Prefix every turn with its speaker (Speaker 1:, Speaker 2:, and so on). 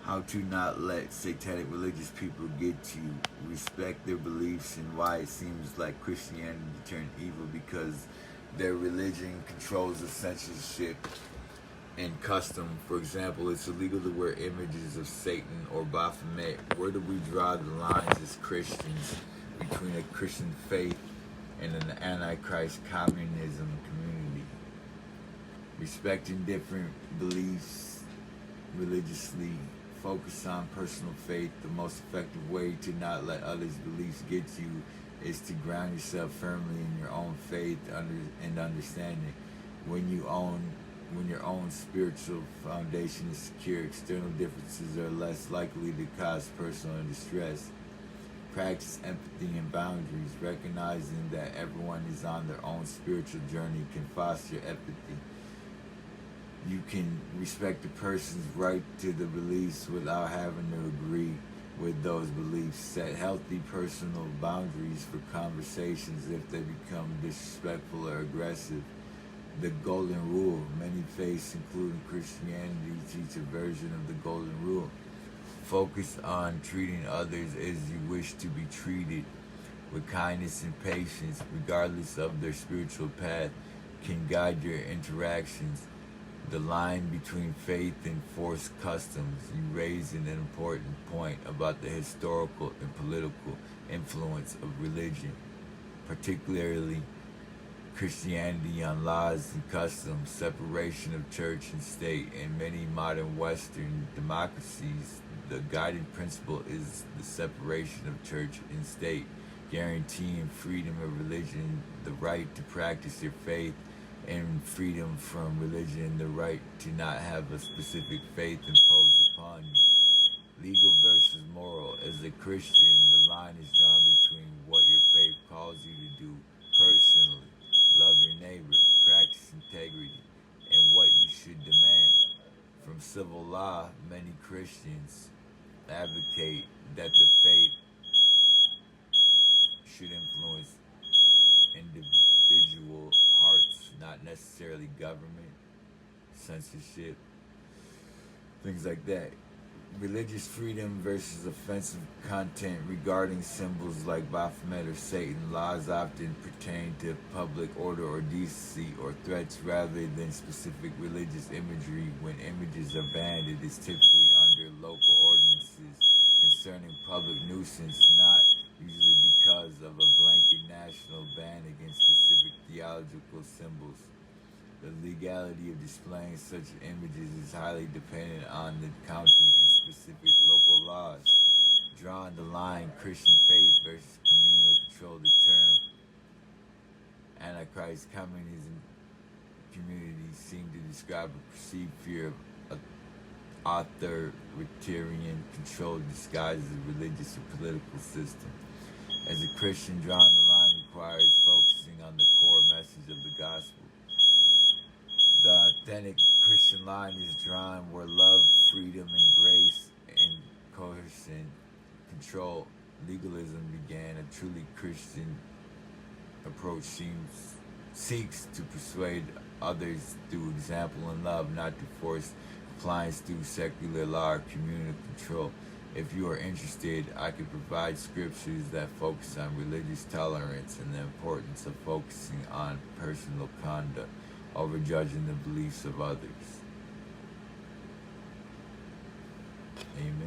Speaker 1: How to not let satanic religious people get to you. Respect their beliefs and why it seems like Christianity turned evil because their religion controls the censorship and custom. For example, it's illegal to wear images of Satan or Baphomet. Where do we draw the lines as Christians between a Christian faith and an antichrist communism community? Respecting different beliefs religiously, focus on personal faith. The most effective way to not let others' beliefs get you is to ground yourself firmly in your own faith and understanding. When your own spiritual foundation is secure, external differences are less likely to cause personal distress. Practice empathy and boundaries. Recognizing that everyone is on their own spiritual journey can foster empathy. You can respect a person's right to the beliefs without having to agree with those beliefs. Set healthy personal boundaries for conversations if they become disrespectful or aggressive. The Golden Rule. Many faiths, including Christianity, teach a version of the Golden Rule. Focus on treating others as you wish to be treated, with kindness and patience, regardless of their spiritual path, can guide your interactions. The line between faith and forced customs. You raise an important point about the historical and political influence of religion, particularly Christianity, on laws and customs, separation of church and state. In many modern Western democracies, the guiding principle is the separation of church and state, guaranteeing freedom of religion, the right to practice your faith, and freedom from religion, the right to not have a specific faith imposed upon you. Legal versus moral. As a Christian, the line is drawn between what your faith calls you to do personally, love your neighbor, practice integrity, and what you should demand. From civil law, many Christians advocate that the faith should influence individual hearts, not necessarily government, censorship, things like that. Religious freedom versus offensive content regarding symbols like Baphomet or Satan. Laws often pertain to public order or decency or threats rather than specific religious imagery. When images are banned, it is typically under local ordinances concerning public nuisance, not usually because of a blanket national ban against specific theological symbols. The legality of displaying such images is highly dependent on the county and specific local laws. Drawing the line, Christian faith versus communal control. The term Antichrist communism community seem to describe a perceived fear of authoritarian control disguised as a religious or political system. As a Christian, drawing the line requires focusing on the core message of the gospel. The authentic Christian line is drawn where love, freedom, and grace and coercion control legalism began. A truly Christian approach seeks to persuade others through example and love, not to force compliance through secular law or communal control. If you are interested, I can provide scriptures that focus on religious tolerance and the importance of focusing on personal conduct over judging the beliefs of others. Amen.